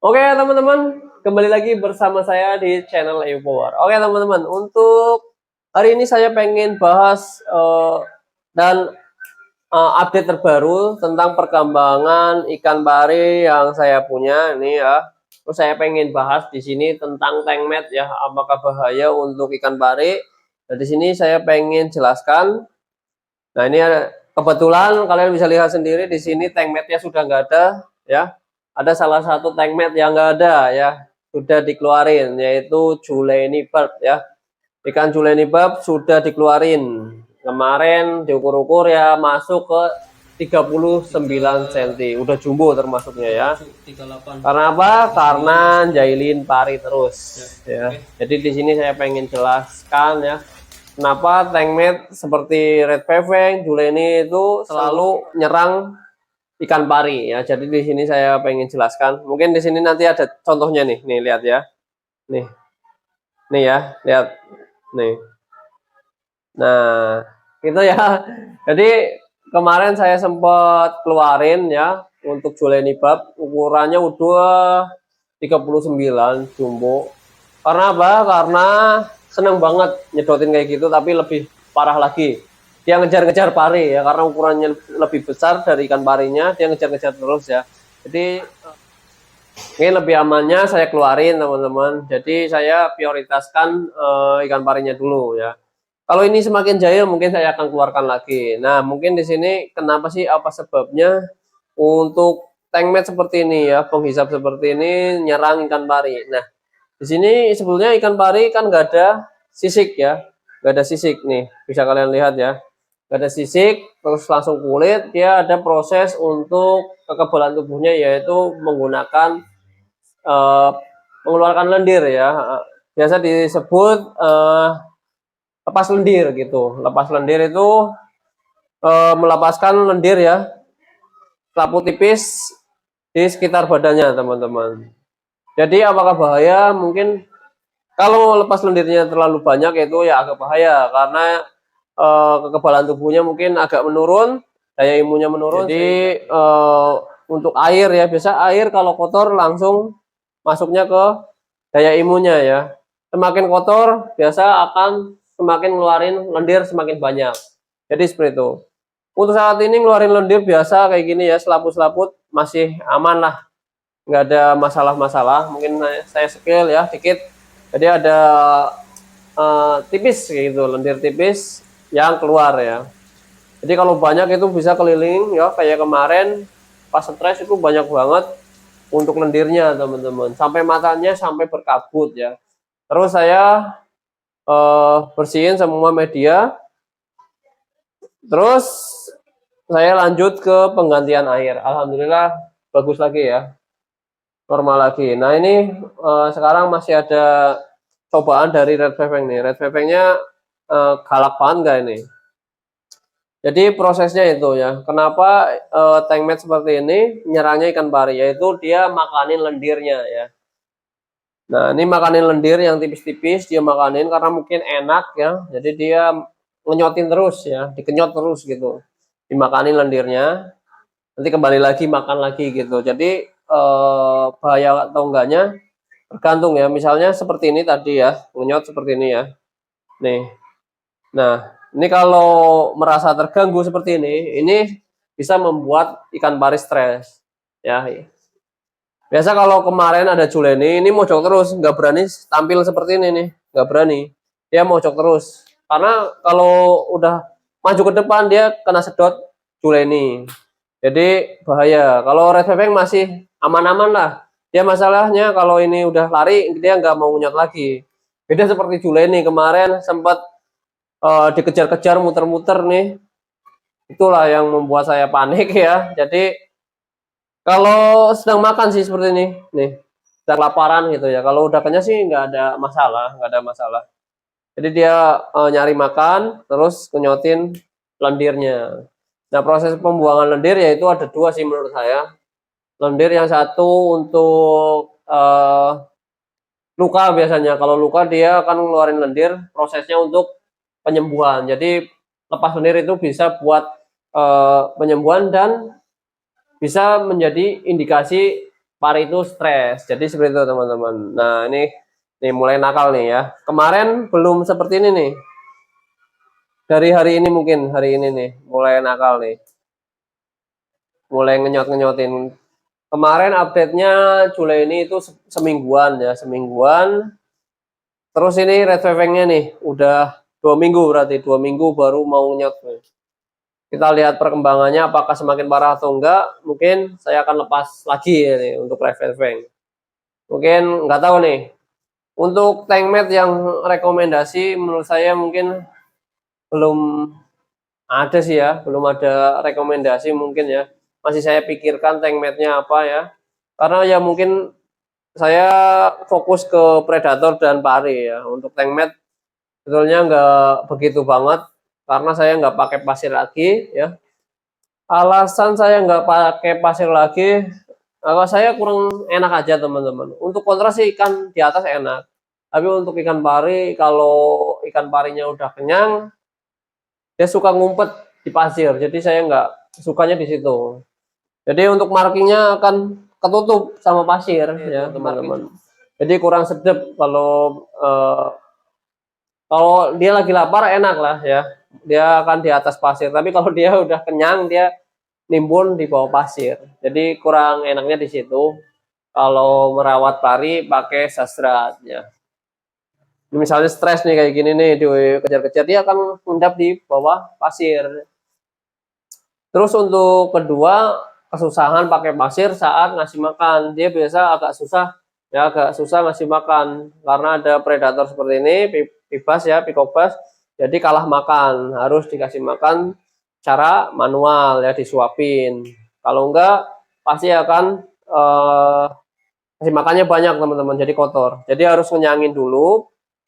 Oke teman-teman, kembali lagi bersama saya di channel EU Power. Oke teman-teman, untuk hari ini saya pengen bahas dan update terbaru tentang perkembangan ikan pari yang saya punya ini ya. Terus saya pengen bahas di sini tentang tank mat ya, apakah bahaya untuk ikan pari. Nah, di sini saya pengen jelaskan. Nah, ini ada kebetulan kalian bisa lihat sendiri di sini tank matnya sudah nggak ada ya. Ada salah satu tank mat yang nggak ada ya, sudah dikeluarin yaitu Julenny Barb ya. Ikan Julenny Barb sudah dikeluarin. Kemarin diukur-ukur ya masuk ke 39 cm. Udah jumbo termasuknya ya. Karena apa? Karena jailin pari terus ya. Jadi di sini saya pengen jelaskan ya. Kenapa tank mat seperti red peveng, Julenny itu selalu nyerang ikan pari ya. Jadi di sini saya pengen jelaskan. Mungkin di sini nanti ada contohnya nih. Nih lihat ya. Nih. Nih ya, lihat. Nih. Nah, itu ya. Jadi kemarin saya sempat keluarin ya untuk Julenny Barb, ukurannya udah 39 jumbo. Karena apa? Karena seneng banget nyedotin kayak gitu, tapi lebih parah lagi. Dia ngejar-ngejar pari ya, karena ukurannya lebih besar dari ikan parinya, dia ngejar-ngejar terus ya. Jadi ini lebih amannya saya keluarin teman-teman. Jadi saya prioritaskan ikan parinya dulu ya. Kalau ini semakin jahil mungkin saya akan keluarkan lagi. Nah, mungkin di sini kenapa sih, apa sebabnya untuk tank mat seperti ini ya, penghisap seperti ini nyerang ikan pari. Nah, di sini sebetulnya ikan pari kan nggak ada sisik ya, nggak ada sisik nih, bisa kalian lihat ya, nggak ada sisik, terus langsung kulit. Dia ada proses untuk kekebalan tubuhnya yaitu menggunakan mengeluarkan lendir ya, biasa disebut lepas lendir gitu. Lepas lendir itu melepaskan lendir ya, selaput tipis di sekitar badannya teman-teman. Jadi apakah bahaya? Mungkin kalau lepas lendirnya terlalu banyak itu ya agak bahaya, karena kekebalan tubuhnya mungkin agak menurun, daya imunnya menurun. Jadi untuk air ya, biasa air kalau kotor langsung masuknya ke daya imunnya ya. Semakin kotor biasa akan semakin ngeluarin lendir semakin banyak. Jadi seperti itu. Untuk saat ini ngeluarin lendir biasa kayak gini ya, selaput-selaput masih aman lah, nggak ada masalah-masalah. Mungkin saya skill ya dikit, jadi ada tipis gitu, lendir tipis yang keluar ya. Jadi kalau banyak itu bisa keliling ya, kayak kemarin pas stres itu banyak banget untuk lendirnya teman-teman, sampai matanya sampai berkabut ya. Terus saya bersihin semua media, terus saya lanjut ke penggantian air. Alhamdulillah bagus lagi ya, normal lagi. Nah ini sekarang masih ada cobaan dari red peveng nih. Red pevengnya galak banget gak ini. Jadi prosesnya itu ya, kenapa tank mat seperti ini nyerangnya ikan pari, yaitu dia makanin lendirnya ya. Nah ini makanin lendir yang tipis-tipis, dia makanin karena mungkin enak ya, jadi dia ngenyotin terus ya, dikenyot terus gitu, dimakanin lendirnya, nanti kembali lagi makan lagi gitu. Jadi bahaya atau enggaknya tergantung ya, misalnya seperti ini tadi ya, ngenyot seperti ini ya, nih. Nah ini kalau merasa terganggu seperti ini bisa membuat ikan pari stres ya. Biasa kalau kemarin ada Julenny, ini mojok terus, nggak berani tampil seperti ini nih, nggak berani. Dia mojok terus. Karena kalau udah maju ke depan dia kena sedot Julenny. Jadi bahaya. Kalau red peveng masih aman-aman lah. Dia masalahnya kalau ini udah lari dia nggak mau ngunyot lagi. Beda seperti Julenny kemarin sempat dikejar-kejar muter-muter nih. Itulah yang membuat saya panik ya. Jadi kalau sedang makan sih seperti ini, nih, sedang laparan gitu ya. Kalau udah kenyang sih nggak ada masalah, nggak ada masalah. Jadi dia nyari makan, terus kenyotin lendirnya. Nah proses pembuangan lendir yaitu ada dua sih menurut saya. Lendir yang satu untuk luka biasanya. Kalau luka dia akan ngeluarin lendir, prosesnya untuk penyembuhan. Jadi lepas lendir itu bisa buat penyembuhan dan bisa menjadi indikasi pari itu stres. Jadi seperti itu teman-teman. Nah ini mulai nakal nih ya. Kemarin belum seperti ini nih. Dari hari ini mungkin hari ini nih mulai nakal nih. Mulai ngenyot-ngenyotin. Kemarin update-nya Juli ini itu semingguan ya, semingguan. Terus ini red flag-nya nih udah 2 minggu, berarti 2 minggu baru mau nyot. Kita lihat perkembangannya apakah semakin parah atau enggak. Mungkin saya akan lepas lagi ya nih untuk red flag. Mungkin nggak tahu nih. Untuk tankmate yang rekomendasi menurut saya mungkin belum ada sih ya, belum ada rekomendasi mungkin ya. Masih saya pikirkan tankmate-nya apa ya. Karena ya mungkin saya fokus ke predator dan pari ya. Untuk tankmate sebetulnya nggak begitu banget karena saya nggak pakai pasir lagi ya. Alasan saya nggak pakai pasir lagi, kalau saya kurang enak aja teman-teman. Untuk kontras sih ikan di atas enak. Tapi untuk ikan pari, kalau ikan parinya udah kenyang, dia suka ngumpet di pasir. Jadi saya nggak sukanya di situ. Jadi untuk markingnya akan ketutup sama pasir ya teman-teman. Jadi kurang sedap kalau dia lagi lapar enak lah ya. Dia akan di atas pasir. Tapi kalau dia udah kenyang dia nimbun di bawah pasir. Jadi kurang enaknya di situ. Kalau merawat pari pakai sastrat ya. Misalnya stres nih kayak gini nih dikejar-kejar dia akan mengendap di bawah pasir. Terus untuk kedua kesusahan pakai pasir saat ngasih makan. Dia biasa agak susah ya, agak susah ngasih makan karena ada predator seperti ini, pibas ya, pikobas. Jadi kalah makan, harus dikasih makan cara manual ya, disuapin. Kalau enggak pasti akan kasih makannya banyak teman-teman, jadi kotor. Jadi harus ngenyangin dulu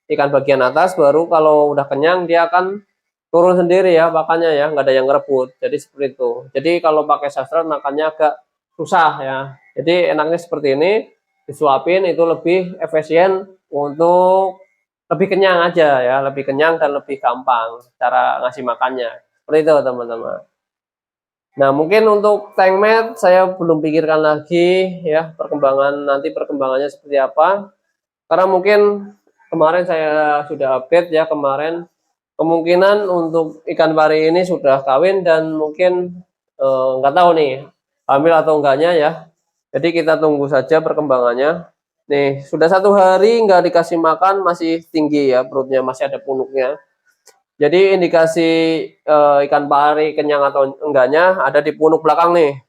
ikan bagian atas, baru kalau udah kenyang dia akan turun sendiri ya makannya ya, nggak ada yang ngerebut. Jadi seperti itu. Jadi kalau pakai sastral makannya agak susah ya. Jadi enaknya seperti ini, disuapin itu lebih efisien untuk lebih kenyang aja ya, lebih kenyang dan lebih gampang cara ngasih makannya. Seperti itu teman-teman. Nah, mungkin untuk tankmate saya belum pikirkan lagi ya perkembangannya seperti apa. Karena mungkin kemarin saya sudah update ya, kemarin kemungkinan untuk ikan pari ini sudah kawin dan mungkin nggak tahu nih hamil atau enggaknya ya. Jadi kita tunggu saja perkembangannya. Nih, sudah 1 hari nggak dikasih makan masih tinggi ya perutnya, masih ada punuknya. Jadi indikasi ikan pari kenyang atau enggaknya ada di punuk belakang nih,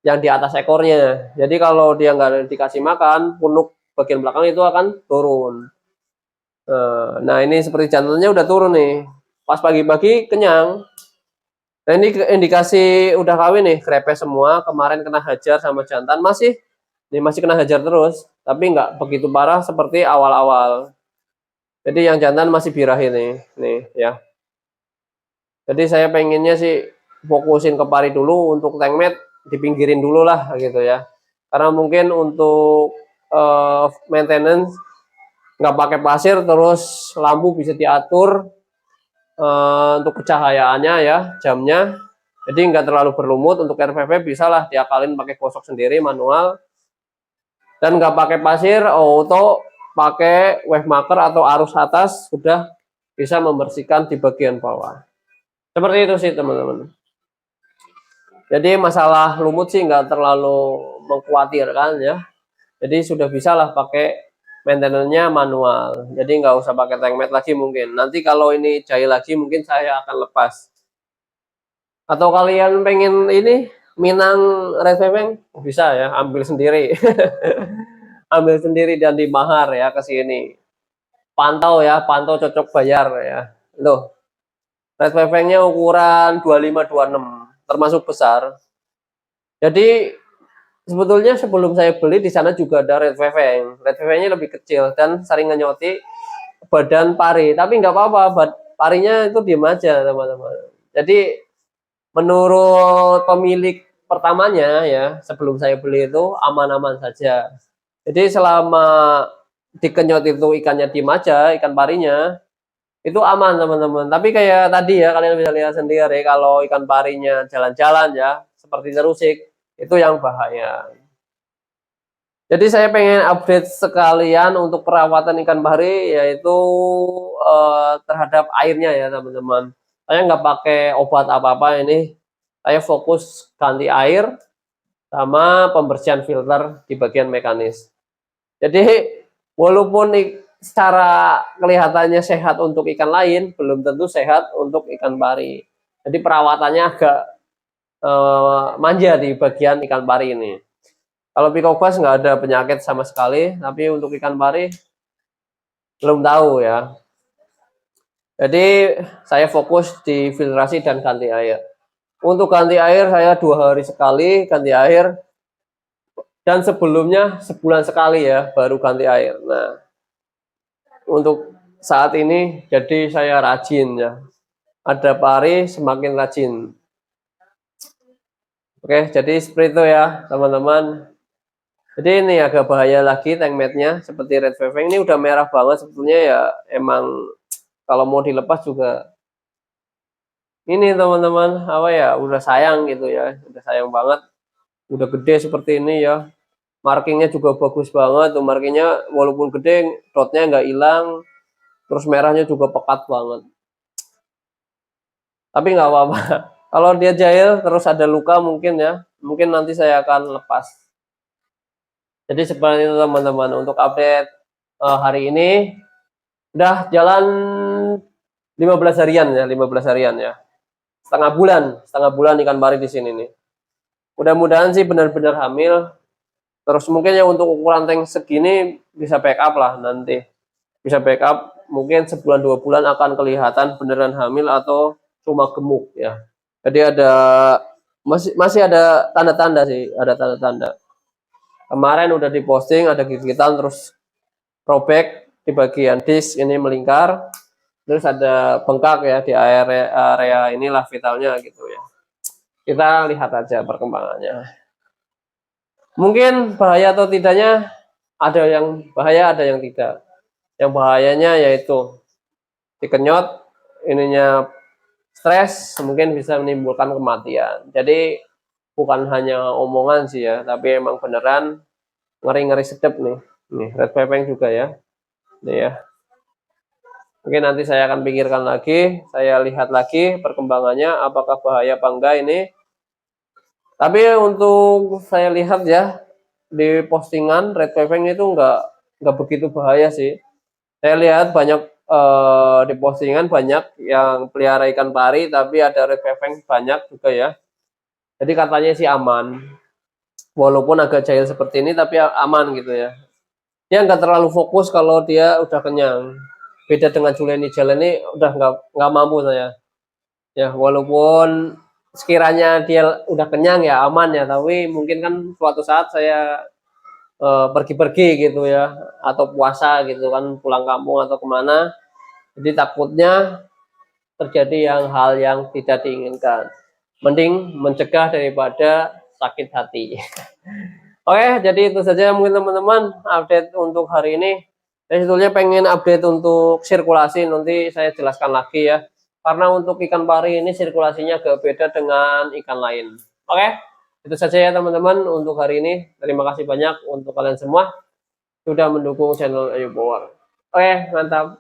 yang di atas ekornya. Jadi kalau dia nggak dikasih makan, punuk bagian belakang itu akan turun. Nah ini seperti jantannya udah turun nih. Pas pagi-pagi kenyang. Nah ini indikasi udah kawin nih, krepes semua. Kemarin kena hajar sama jantan masih kena hajar terus, tapi nggak begitu parah seperti awal-awal. Jadi yang jantan masih birahi nih ya. Jadi saya pengennya sih fokusin ke pari dulu, untuk tankmate dipinggirin dulu lah gitu ya. Karena mungkin untuk maintenance nggak pakai pasir, terus lampu bisa diatur untuk kecahayaannya ya, jamnya. Jadi nggak terlalu berlumut. Untuk RVV bisa lah diakalin pakai gosok sendiri manual. Dan nggak pakai pasir, auto pakai wave maker atau arus atas sudah bisa membersihkan di bagian bawah. Seperti itu sih teman-teman. Jadi masalah lumut sih nggak terlalu mengkhawatirkan ya. Jadi sudah bisa lah pakai maintenance-nya manual. Jadi nggak usah pakai tankmate lagi mungkin. Nanti kalau ini jahil lagi mungkin saya akan lepas. Atau kalian pengen ini Minang Red Pepeng bisa ya, ambil sendiri. Ambil sendiri dan dimahar ya ke sini. Pantau ya, pantau cocok bayar ya. Loh, Red Pepengnya ukuran 25-26, termasuk besar. Jadi sebetulnya sebelum saya beli di sana juga ada red pepeng. Red pepengnya lebih kecil dan sering ngenyoti badan pari. Tapi nggak apa-apa, parinya itu diem aja teman-teman. Jadi menurut pemilik pertamanya ya, sebelum saya beli itu aman-aman saja. Jadi selama dikenyot itu ikannya diem aja, ikan parinya itu aman teman-teman. Tapi kayak tadi ya kalian bisa lihat sendiri kalau ikan parinya jalan-jalan ya seperti terusik itu yang bahaya. Jadi saya pengen update sekalian untuk perawatan ikan pari, yaitu terhadap airnya ya teman-teman. Saya nggak pakai obat apa-apa ini, saya fokus ganti air sama pembersihan filter di bagian mekanis. Jadi walaupun secara kelihatannya sehat untuk ikan lain, belum tentu sehat untuk ikan pari. Jadi perawatannya agak manja di bagian ikan pari ini. Kalau Picobas nggak ada penyakit sama sekali, tapi untuk ikan pari belum tahu ya. Jadi saya fokus di filtrasi dan ganti air. Untuk ganti air saya 2 hari sekali ganti air, dan sebelumnya sebulan sekali ya baru ganti air. Nah, untuk saat ini jadi saya rajin ya. Ada pari semakin rajin. Oke, jadi seperti itu ya teman-teman. Jadi ini agak bahaya lagi tank matnya seperti red feveng ini udah merah banget sebetulnya ya, emang kalau mau dilepas juga ini teman-teman apa ya, udah sayang gitu ya, udah sayang banget, udah gede seperti ini ya. Markingnya juga bagus banget tuh, markingnya walaupun gede dotnya nggak hilang, terus merahnya juga pekat banget. Tapi nggak apa-apa. Kalau dia jahil terus ada luka mungkin ya, mungkin nanti saya akan lepas. Jadi seperti itu teman-teman untuk update hari ini. Udah jalan 15 harian ya, 15 harian ya. Setengah bulan ikan pari di sini nih. Mudah-mudahan sih benar-benar hamil. Terus mungkin ya untuk ukuran tank segini bisa backup lah nanti. Bisa backup mungkin sebulan 2 bulan akan kelihatan beneran hamil atau cuma gemuk ya. Jadi ada masih ada tanda-tanda sih, ada tanda-tanda. Kemarin udah diposting ada gigitan terus robek di bagian disk ini melingkar. Terus ada bengkak ya di area inilah vitalnya gitu ya. Kita lihat aja perkembangannya. Mungkin bahaya atau tidaknya, ada yang bahaya ada yang tidak. Yang bahayanya yaitu dikenyot, ininya stres, mungkin bisa menimbulkan kematian. Jadi bukan hanya omongan sih ya, tapi emang beneran ngeri-ngeri sedep nih. Nih red pepeng juga ya. Nih ya. Mungkin nanti saya akan pikirkan lagi, saya lihat lagi perkembangannya apakah bahaya apa enggak ini. Tapi untuk saya lihat ya di postingan red pepeng itu enggak begitu bahaya sih. Saya lihat banyak di postingan banyak yang pelihara ikan pari tapi ada red pepeng banyak juga ya. Jadi katanya sih aman. Walaupun agak jahil seperti ini tapi aman gitu ya. Dia nggak terlalu fokus kalau dia udah kenyang. Beda dengan Julian Nigel ini udah nggak mampu saya. Ya walaupun sekiranya dia udah kenyang ya aman ya, tapi mungkin kan suatu saat saya pergi-pergi gitu ya, atau puasa gitu kan pulang kampung atau kemana, jadi takutnya terjadi hal yang tidak diinginkan. Mending mencegah daripada sakit hati. Oke, jadi itu saja mungkin teman-teman update untuk hari ini. Saya sebetulnya pengen update untuk sirkulasi, nanti saya jelaskan lagi ya. Karena untuk ikan pari ini sirkulasinya agak beda dengan ikan lain. Oke, itu saja ya teman-teman untuk hari ini. Terima kasih banyak untuk kalian semua sudah mendukung channel Ayu Power. Oke, mantap.